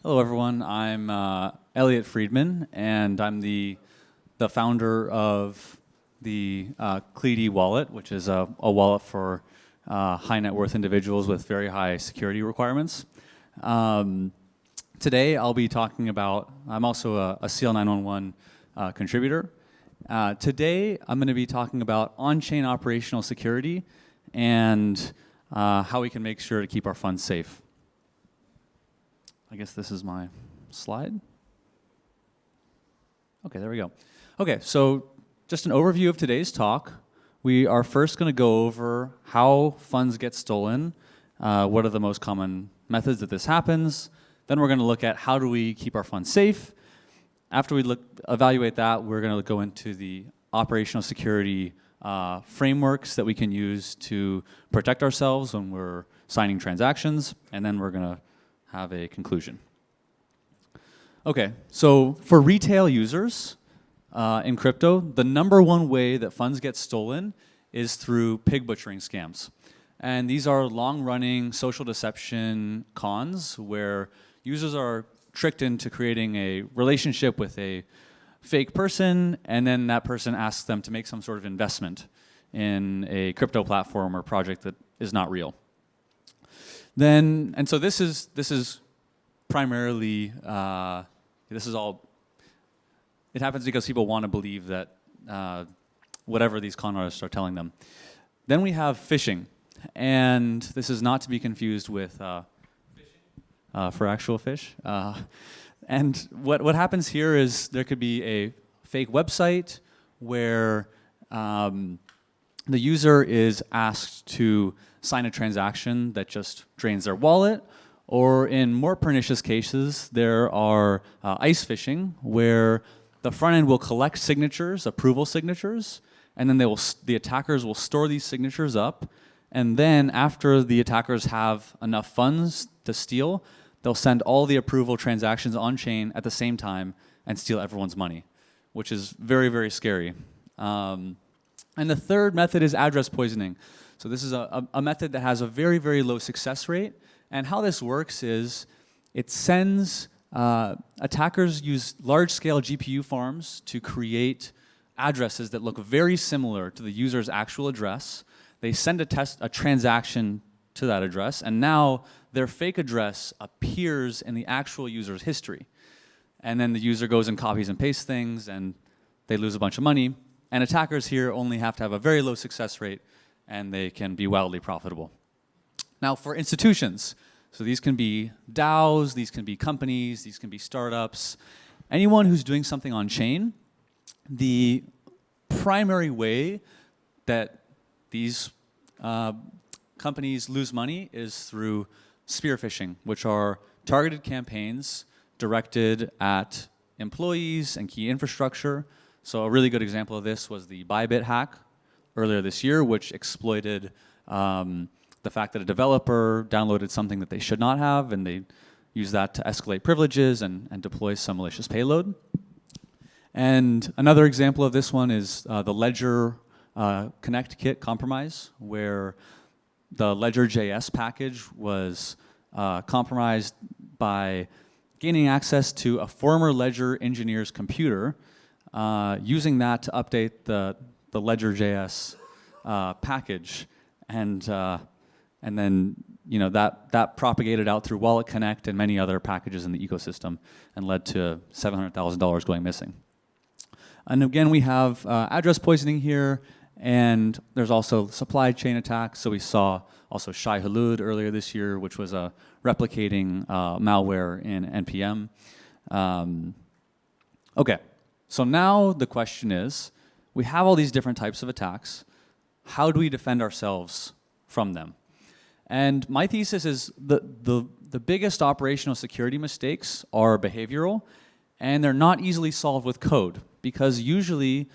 Hello, everyone. I'm Elliot Friedman, and I'm the founder of the Kleidi wallet, which is a wallet for high net worth individuals with very high security requirements. Today, I'll be talking about. I'm also a SEAL 911 contributor. Today, I'm going to be talking about on-chain operational security and how we can make sure to keep our funds safe. I guess this is my slide. Okay, there we go. Okay, so just an overview of today's talk. We are first going to go over how funds get stolen, what are the most common methods that this happens. Then we're going to look at how do we keep our funds safe. After we evaluate that, we're going to go into the operational security frameworks that we can use to protect ourselves when we're signing transactions, and then we're going to have a conclusion. Okay, so for retail users in crypto, the #1 way that funds get stolen is through pig butchering scams. And these are long-running social deception cons where users are tricked into creating a relationship with a fake person, and then that person asks them to make some sort of investment in a crypto platform or project that is not real. So this is primarily, this is all, it happens because people want to believe that whatever these con artists are telling them. Then we have phishing, and this is not to be confused with phishing for actual fish. And what happens here is there could be a fake website where the user is asked to sign a transaction that just drains their wallet, or in more pernicious cases, there are ice phishing, where the front end will collect signatures, approval signatures, and then the attackers will store these signatures up, and then after the attackers have enough funds to steal, they'll send all the approval transactions on chain at the same time and steal everyone's money, which is very, very scary. And the third method is address poisoning. So this is a method that has a very, very low success rate. And how this works is it sends, attackers use large-scale GPU farms to create addresses that look very similar to the user's actual address. They send a transaction to that address, and now their fake address appears in the actual user's history. And then the user goes and copies and pastes things, and they lose a bunch of money. And attackers here only have to have a very low success rate, and they can be wildly profitable. Now for institutions, so these can be DAOs, these can be companies, these can be startups. Anyone who's doing something on chain, the primary way that these companies lose money is through spear phishing, which are targeted campaigns directed at employees and key infrastructure. So a really good example of this was the Bybit hack earlier this year, which exploited the fact that a developer downloaded something that they should not have, and they used that to escalate privileges and deploy some malicious payload. And another example of this one is the Ledger Connect Kit compromise, where the Ledger.js package was compromised by gaining access to a former Ledger engineer's computer, using that to update the Ledger.js package, and then that propagated out through Wallet Connect and many other packages in the ecosystem, and led to $700,000 going missing. And again, we have address poisoning here, and there's also supply chain attacks. So we saw also Shai Hulud earlier this year, which was a replicating malware in NPM. Okay, so now the question is, we have all these different types of attacks. How do we defend ourselves from them? And my thesis is the biggest operational security mistakes are behavioral, and they're not easily solved with code, because usually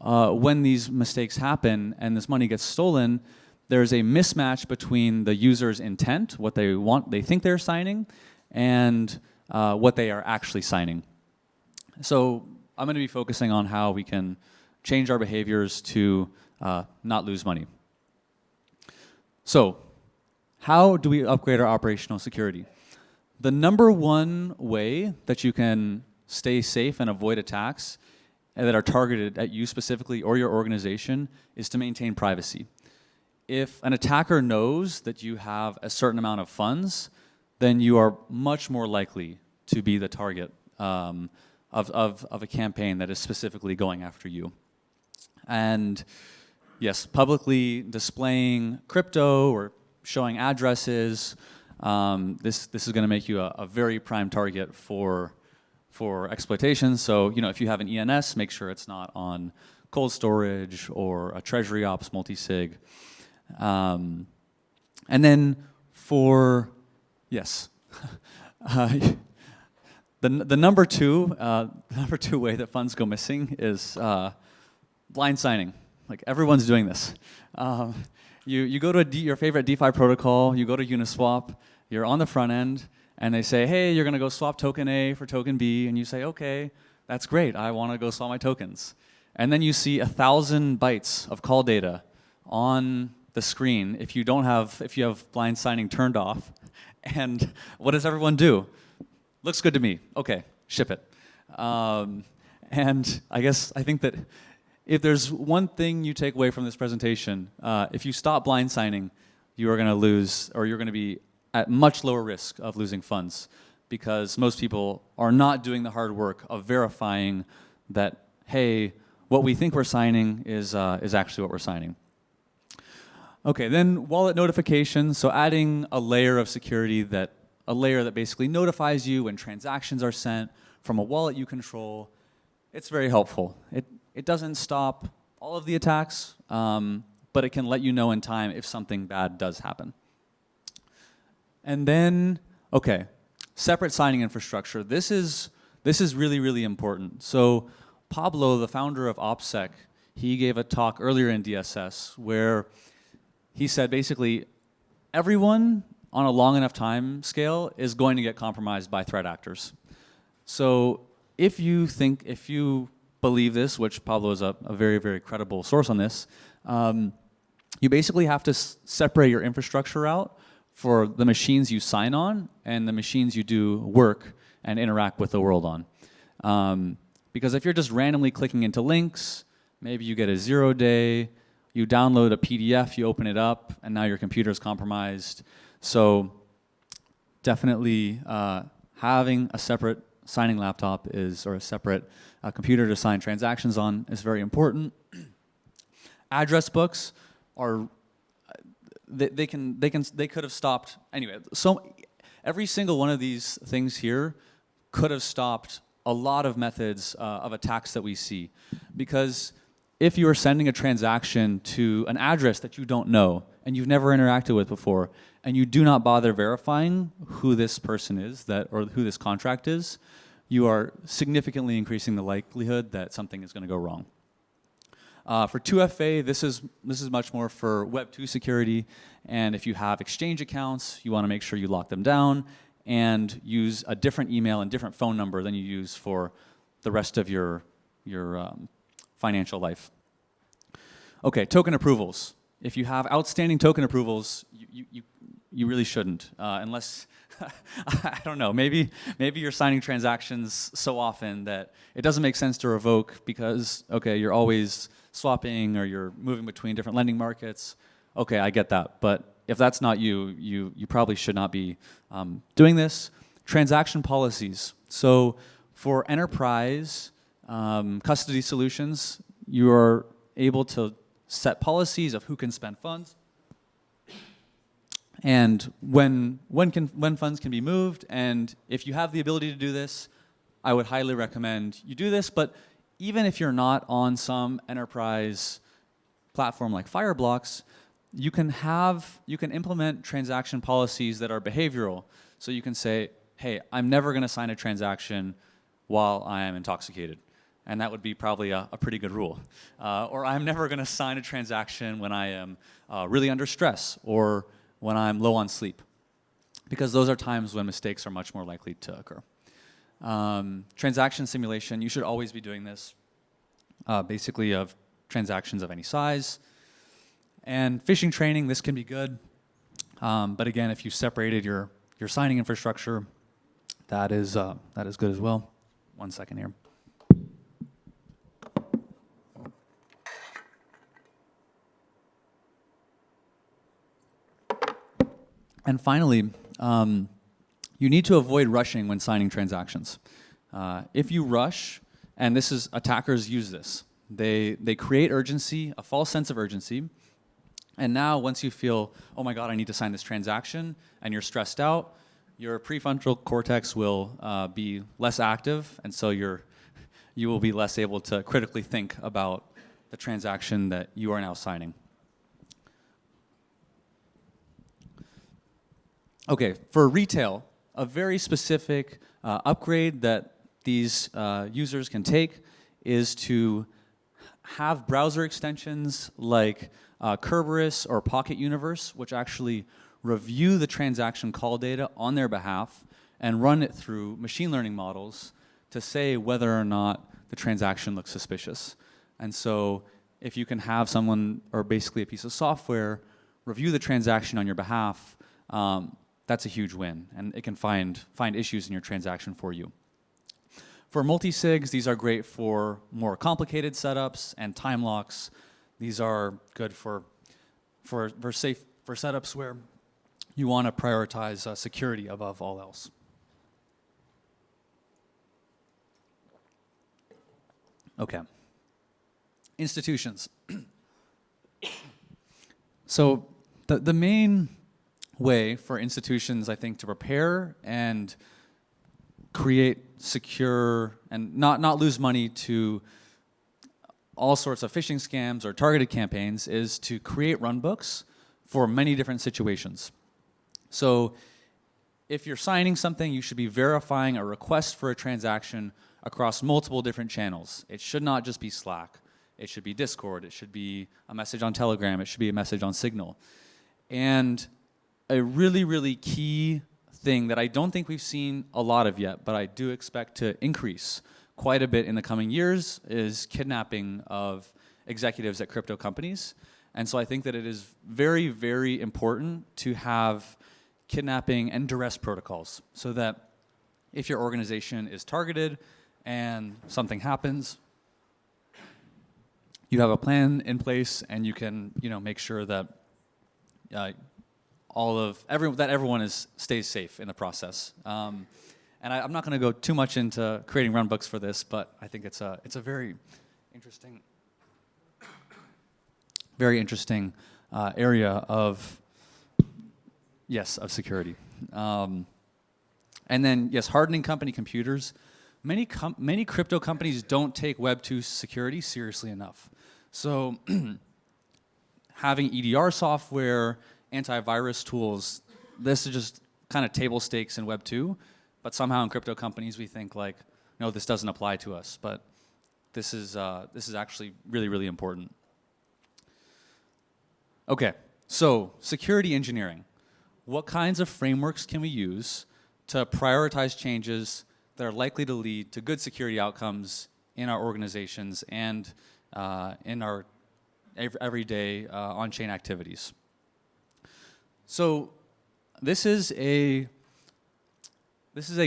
when these mistakes happen and this money gets stolen, there's a mismatch between the user's intent, what they think they're signing, and what they are actually signing. So I'm going to be focusing on how we can change our behaviors to not lose money. So how do we upgrade our operational security? The number one way that you can stay safe and avoid attacks that are targeted at you specifically or your organization is to maintain privacy. If an attacker knows that you have a certain amount of funds, then you are much more likely to be the target of a campaign that is specifically going after you. And yes, publicly displaying crypto or showing addresses, this is going to make you a very prime target for exploitation. So, you know, if you have an ENS, make sure it's not on cold storage or a treasury ops multi-sig. And then for, yes, the number two way that funds go missing is blind signing. Like, everyone's doing this. You go to your favorite DeFi protocol, you go to Uniswap, you're on the front end, and they say, hey, you're gonna go swap token A for token B, and you say, okay, that's great, I wanna go swap my tokens. And then you see 1,000 bytes of call data on the screen if you have blind signing turned off. And what does everyone do? Looks good to me, okay, ship it. And I think that if there's one thing you take away from this presentation, if you stop blind signing, you are gonna lose, or you're gonna be at much lower risk of losing funds, because most people are not doing the hard work of verifying that, hey, what we think we're signing is actually what we're signing. Okay, then wallet notifications, so adding a layer of security, that basically notifies you when transactions are sent from a wallet you control. It's very helpful. It doesn't stop all of the attacks, but it can let you know in time if something bad does happen. And then, okay, separate signing infrastructure. This is really, really important. So Pablo, the founder of OpSec, he gave a talk earlier in DSS where he said basically everyone on a long enough time scale is going to get compromised by threat actors. So if you believe this, which Pablo is a very, very credible source on this, you basically have to separate your infrastructure out for the machines you sign on and the machines you do work and interact with the world on. Because if you're just randomly clicking into links, maybe you get a 0-day, you download a PDF, you open it up, and now your computer is compromised. So definitely having a separate signing laptop or a separate computer to sign transactions on is very important. Address books are, they could have stopped, anyway, so every single one of these things here could have stopped a lot of methods of attacks that we see. Because if you are sending a transaction to an address that you don't know and you've never interacted with before, and you do not bother verifying who this person is or who this contract is, you are significantly increasing the likelihood that something is going to go wrong. For 2FA, this is much more for Web 2 security, and if you have exchange accounts, you want to make sure you lock them down and use a different email and different phone number than you use for the rest of your financial life. Okay, token approvals. If you have outstanding token approvals, you really shouldn't, unless, I don't know, maybe you're signing transactions so often that it doesn't make sense to revoke because, okay, you're always swapping or you're moving between different lending markets. Okay, I get that, but if that's not you probably should not be doing this. Transaction policies. So for enterprise custody solutions, you are able to set policies of who can spend funds and when funds can be moved. And if you have the ability to do this, I would highly recommend you do this. But even if you're not on some enterprise platform like Fireblocks, you can implement transaction policies that are behavioral. So you can say, hey, I'm never going to sign a transaction while I am intoxicated. And that would be probably a pretty good rule. Or I'm never going to sign a transaction when I am really under stress or when I'm low on sleep, because those are times when mistakes are much more likely to occur. Transaction simulation, you should always be doing this, basically of transactions of any size. And phishing training, this can be good. But again, if you separated your signing infrastructure, that is good as well. 1 second here. And finally, you need to avoid rushing when signing transactions. If you rush, and attackers use this, they create urgency, a false sense of urgency, and now once you feel, oh my God, I need to sign this transaction, and you're stressed out, your prefrontal cortex will be less active, and so you will be less able to critically think about the transaction that you are now signing. Okay, for retail, a very specific upgrade that these users can take is to have browser extensions like Kerberos or Pocket Universe, which actually review the transaction call data on their behalf and run it through machine learning models to say whether or not the transaction looks suspicious. And so if you can have someone, or basically a piece of software, review the transaction on your behalf, that's a huge win, and it can find issues in your transaction for you. For multi-sigs, these are great for more complicated setups and time locks. These are good for setups where you want to prioritize security above all else. Okay. Institutions. So the main way for institutions, I think, to prepare and create secure and not lose money to all sorts of phishing scams or targeted campaigns is to create runbooks for many different situations. So if you're signing something, you should be verifying a request for a transaction across multiple different channels. It should not just be Slack. It should be Discord. It should be a message on Telegram. It should be a message on Signal. And a really, really key thing that I don't think we've seen a lot of yet, but I do expect to increase quite a bit in the coming years, is kidnapping of executives at crypto companies. And so I think that it is very, very important to have kidnapping and duress protocols so that if your organization is targeted and something happens, you have a plan in place and you can, make sure that everyone stays safe in the process. And I'm not going to go too much into creating runbooks for this, but I think it's a very interesting area of security. And then hardening company computers. Many crypto companies don't take Web 2 security seriously enough. So having EDR software, antivirus tools, this is just kind of table stakes in Web 2, but somehow in crypto companies we think like, no, this doesn't apply to us, but this is actually really, really important. Okay, so security engineering. What kinds of frameworks can we use to prioritize changes that are likely to lead to good security outcomes in our organizations and in our everyday on-chain activities? So this is a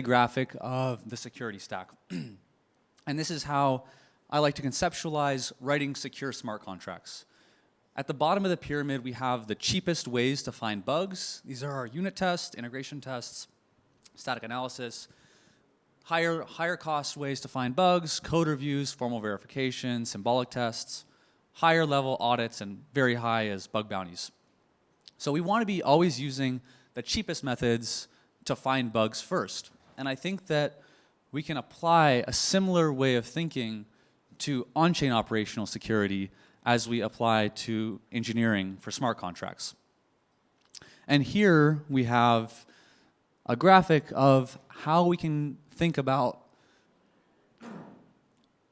graphic of the security stack. And this is how I like to conceptualize writing secure smart contracts. At the bottom of the pyramid, we have the cheapest ways to find bugs. These are our unit tests, integration tests, static analysis. Higher cost ways to find bugs, code reviews, formal verification, symbolic tests, higher level audits, and very high as bug bounties. So we want to be always using the cheapest methods to find bugs first. And I think that we can apply a similar way of thinking to on-chain operational security as we apply to engineering for smart contracts. And here we have a graphic of how we can think about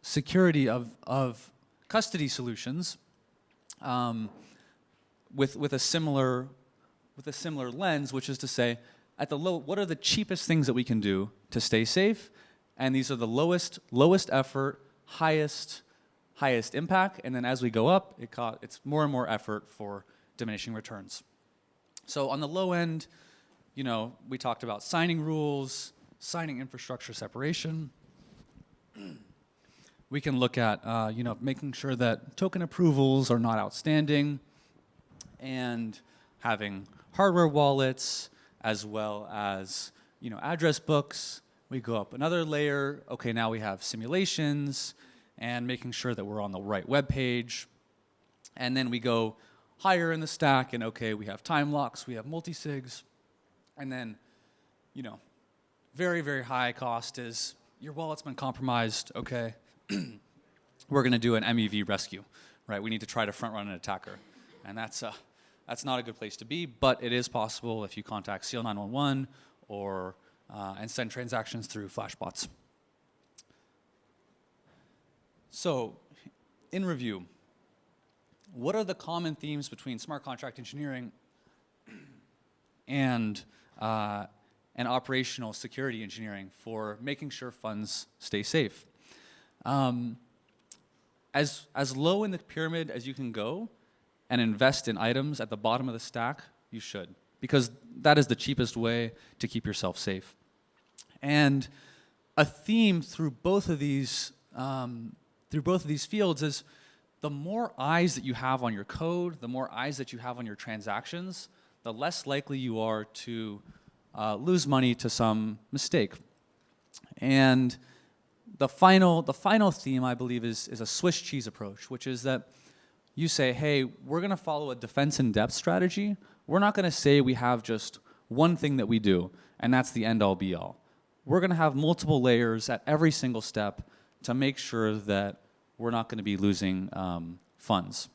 security of custody solutions with a similar lens, which is to say, what are the cheapest things that we can do to stay safe? And these are the lowest effort, highest impact, and then as we go up, it's more and more effort for diminishing returns. So on the low end, we talked about signing rules, signing infrastructure separation. We can look at making sure that token approvals are not outstanding, and having hardware wallets, as well as address books. We go up another layer. Okay, now we have simulations and making sure that we're on the right web page. And then we go higher in the stack, and okay, we have time locks, we have multi-sigs, and then very, very high cost is your wallet's been compromised. Okay, we're going to do an MEV rescue, right? We need to try to front run an attacker, and that's not a good place to be, but it is possible if you contact SEAL 911 or and send transactions through flashbots. So, in review, what are the common themes between smart contract engineering and operational security engineering for making sure funds stay safe? As low in the pyramid as you can go and invest in items at the bottom of the stack, you should, because that is the cheapest way to keep yourself safe. And a theme through both of these fields is the more eyes that you have on your code, the more eyes that you have on your transactions, the less likely you are to lose money to some mistake. And the final theme, I believe, is a Swiss cheese approach, which is that you say, hey, we're going to follow a defense in depth strategy. We're not going to say we have just one thing that we do, and that's the end all be all. We're going to have multiple layers at every single step to make sure that we're not going to be losing funds.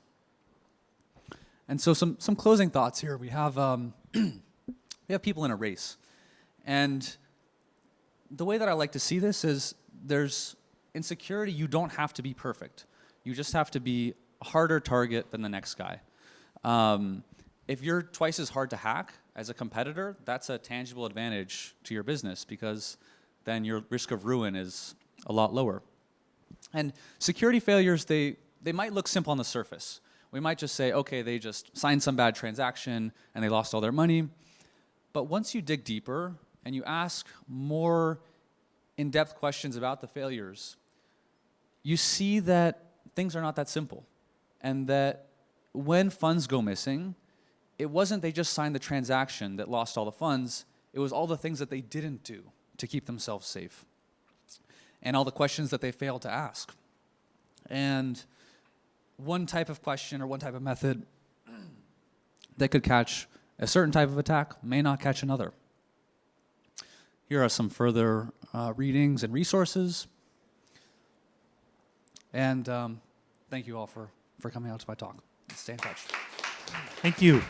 And so some closing thoughts here. We have people in a race. And the way that I like to see this is in security, you don't have to be perfect. You just have to be a harder target than the next guy. If you're twice as hard to hack as a competitor, that's a tangible advantage to your business, because then your risk of ruin is a lot lower. And security failures, they might look simple on the surface. We might just say, okay, they just signed some bad transaction and they lost all their money. But once you dig deeper and you ask more in-depth questions about the failures, you see that things are not that simple. And that when funds go missing, it wasn't they just signed the transaction that lost all the funds, it was all the things that they didn't do to keep themselves safe, and all the questions that they failed to ask. And one type of question or one type of method that could catch a certain type of attack may not catch another. Here are some further readings and resources. And thank you all for coming out to my talk. Stay in touch. Thank you.